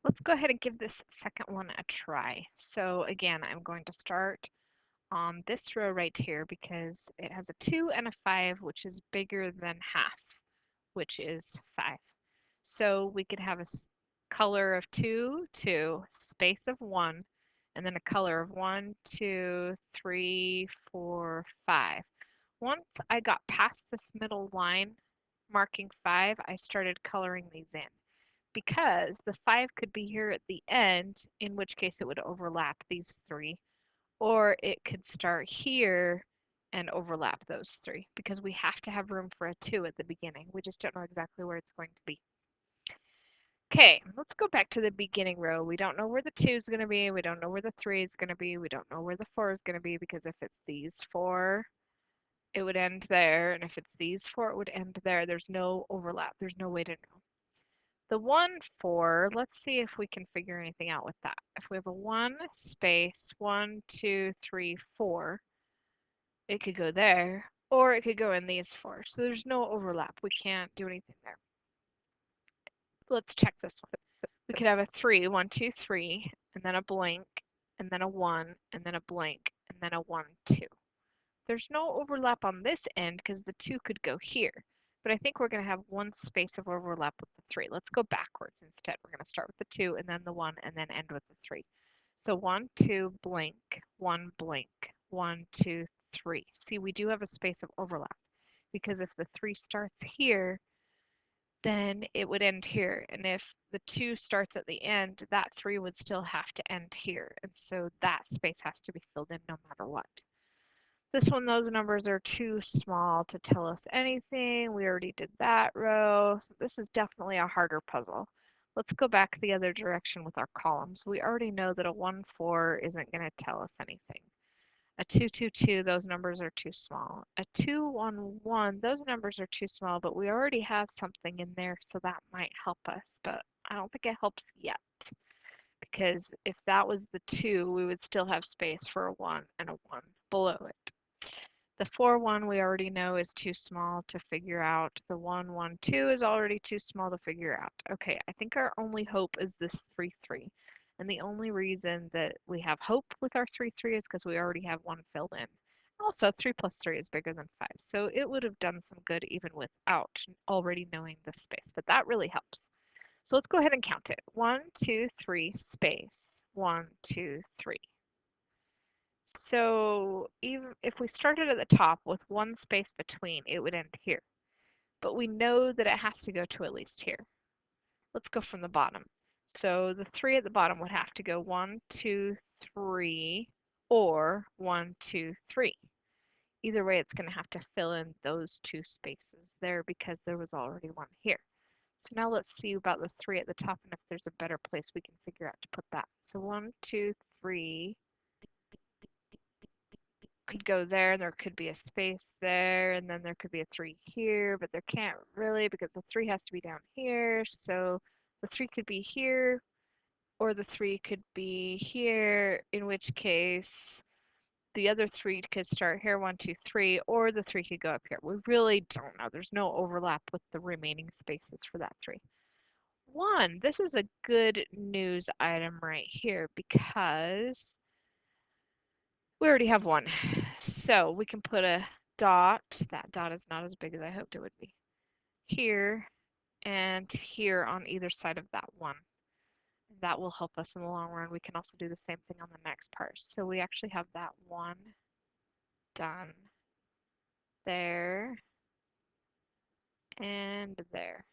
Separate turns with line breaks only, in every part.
Let's go ahead and give this second one a try. So again, I'm going to start on this row right here because it has a 2 and a 5, which is bigger than half, which is 5. So we could have a color of 2, 2, space of 1, and then a color of 1, 2, 3, 4, 5. Once I got past this middle line marking 5, I started coloring these in because the 5 could be here at the end, in which case it would overlap these 3, or it could start here and overlap those 3 because we have to have room for a 2 at the beginning. We just don't know exactly where it's going to be. Okay, let's go back to the beginning row. We don't know where the 2 is going to be. We don't know where the 3 is going to be. We don't know where the 4 is going to be because if it's these 4, it would end there. And if it's these 4, it would end there. There's no overlap. There's no way to know. The 1, 4, let's see if we can figure anything out with that. If we have a 1 space, 1, 2, 3, 4, it could go there, or it could go in these 4. So there's no overlap. We can't do anything there. Let's check this one. We could have a 3, 1, 2, 3, and then a blank, and then a 1, and then a blank, and then a 1, 2. There's no overlap on this end because the 2 could go here. But I think we're going to have one space of overlap with the 3. Let's go backwards instead. We're going to start with the 2 and then the 1 and then end with the 3. So 1, 2, blank, 1, blank, 1, 2, 3. See, we do have a space of overlap because if the 3 starts here, then it would end here. And if the 2 starts at the end, that 3 would still have to end here. And so that space has to be filled in no matter what. This one, those numbers are too small to tell us anything. We already did that row. So this is definitely a harder puzzle. Let's go back the other direction with our columns. We already know that a 1, 4 isn't going to tell us anything. A 2, 2, 2, those numbers are too small. A 2, 1, 1, those numbers are too small, but we already have something in there, so that might help us. But I don't think it helps yet, because if that was the 2, we would still have space for a 1 and a 1 below it. The 4, 1 we already know is too small to figure out. The 1, 1, 2 is already too small to figure out. Okay, I think our only hope is this 3, 3. And the only reason that we have hope with our 3, 3 is because we already have 1 filled in. Also, 3 plus 3 is bigger than 5, so it would have done some good even without already knowing the space, but that really helps. So let's go ahead and count it. 1, 2, 3, space. 1, 2, 3. So even if we started at the top with one space between, it would end here. But we know that it has to go to at least here. Let's go from the bottom. So the 3 at the bottom would have to go 1, 2, 3, or 1, 2, 3. Either way, it's going to have to fill in those 2 spaces there because there was already 1 here. So now let's see about the 3 at the top and if there's a better place we can figure out to put that. So 1, 2, 3 could go there, and there could be a space there, and then there could be a 3 here, but there can't really because the 3 has to be down here. So the 3 could be here, or the 3 could be here, in which case the other 3 could start here, 1, 2, 3, or the 3 could go up here. We really don't know. There's no overlap with the remaining spaces for that 3. 1, this is a good news item right here because we already have 1. So we can put a dot. That dot is not as big as I hoped it would be. Here and here on either side of that 1. That will help us in the long run. We can also do the same thing on the next part. So we actually have that 1 done there and there.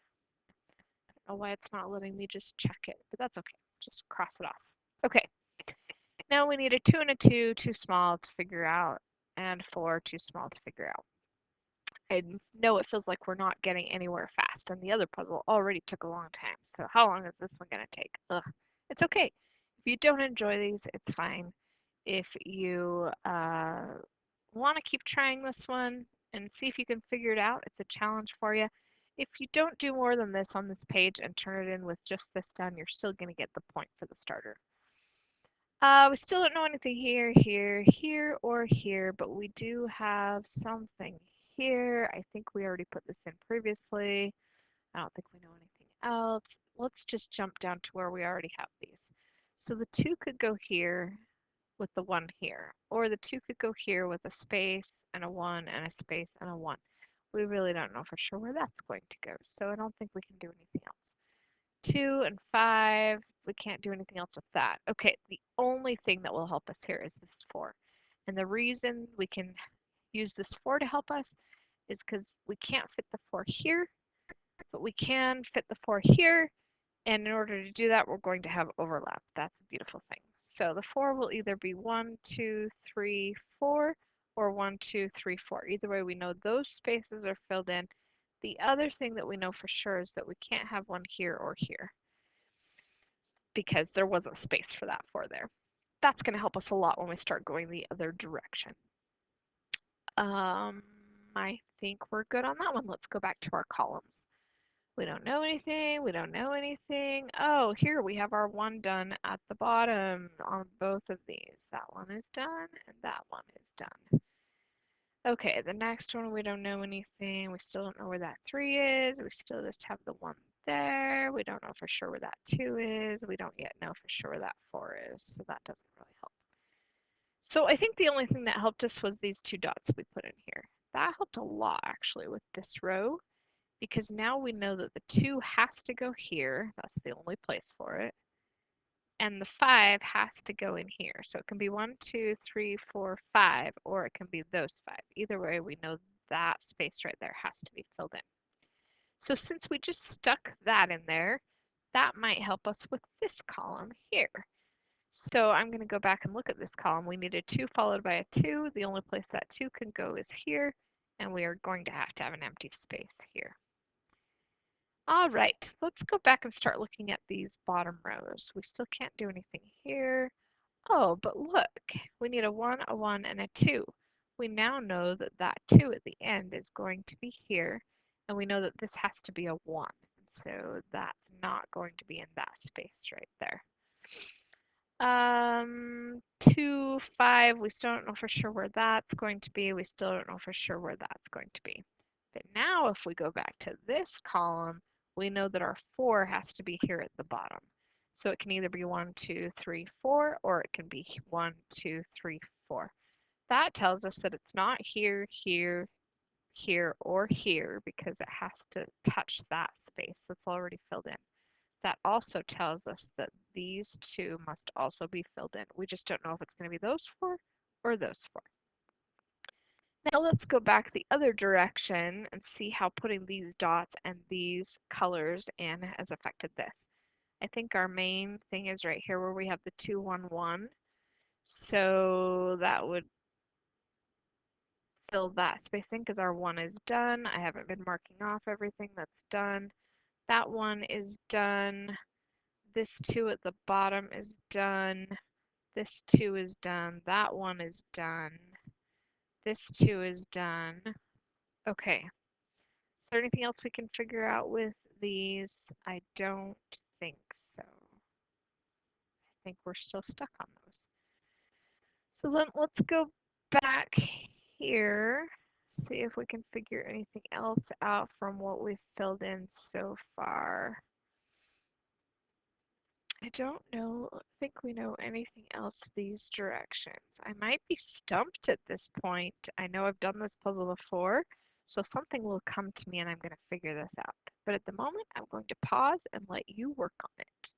I don't know why it's not letting me just check it, but that's okay. Just cross it off. Okay. Now we need a 2 and a 2, too small to figure out, and 4, too small to figure out. I know it feels like we're not getting anywhere fast, and the other puzzle already took a long time. So how long is this one going to take? Ugh. It's okay. If you don't enjoy these, it's fine. If you want to keep trying this one and see if you can figure it out, it's a challenge for you. If you don't do more than this on this page and turn it in with just this done, you're still going to get the point for the starter. We still don't know anything here, here, here, or here, but we do have something here. I think we already put this in previously. I don't think we know anything else, let's just jump down to where we already have these. So the 2 could go here with the 1 here, or the 2 could go here with a space and a 1 and a space and a 1. We really don't know for sure where that's going to go, so I don't think we can do anything else. 2 and 5, we can't do anything else with that. Okay, the only thing that will help us here is this 4. And the reason we can use this 4 to help us is because we can't fit the 4 here, but we can fit the 4 here, and in order to do that, we're going to have overlap. That's a beautiful thing. So the 4 will either be 1, 2, 3, 4, or 1, 2, 3, 4. Either way, we know those spaces are filled in. The other thing that we know for sure is that we can't have one here or here because there wasn't space for that 4 there. That's going to help us a lot when we start going the other direction. I think we're good on that one. Let's go back to our columns. We don't know anything, we don't know anything. Oh, here we have our 1 done at the bottom on both of these. That one is done, and that one is done. Okay, the next one, we don't know anything. We still don't know where that 3 is. We still just have the 1 there. We don't know for sure where that 2 is. We don't yet know for sure where that 4 is, so that doesn't really help. So I think the only thing that helped us was these 2 dots we put in here. That helped a lot, actually, with this row, because now we know that the 2 has to go here. That's the only place for it. And the 5 has to go in here. So it can be 1, 2, 3, 4, 5, or it can be those 5. Either way, we know that space right there has to be filled in. So since we just stuck that in there, that might help us with this column here. So I'm going to go back and look at this column. We need a 2 followed by a 2. The only place that 2 can go is here, and we are going to have an empty space here. All right, let's go back and start looking at these bottom rows. We still can't do anything here. Oh, but look, we need a 1, and a 2. We now know that that 2 at the end is going to be here, and we know that this has to be a 1. So that's not going to be in that space right there. 2, 5, we still don't know for sure where that's going to be. We still don't know for sure where that's going to be. But now if we go back to this column, we know that our 4 has to be here at the bottom. So it can either be 1, 2, 3, 4, or it can be 1, 2, 3, 4. That tells us that it's not here, here, here, or here because it has to touch that space that's already filled in. That also tells us that these 2 must also be filled in. We just don't know if it's going to be those 4 or those 4. Now let's go back the other direction and see how putting these dots and these colors in has affected this. I think our main thing is right here where we have the 2, 1, 1. So that would fill that space in because our 1 is done. I haven't been marking off everything that's done. That 1 is done. This 2 at the bottom is done. This 2 is done. That 1 is done. This 2 is done. Okay. Is there anything else we can figure out with these? I don't think so. I think we're still stuck on those. So then let's go back here, see if we can figure anything else out from what we've filled in so far. I don't think we know anything else these directions. I might be stumped at this point. I know I've done this puzzle before, so something will come to me and I'm going to figure this out. But at the moment, I'm going to pause and let you work on it.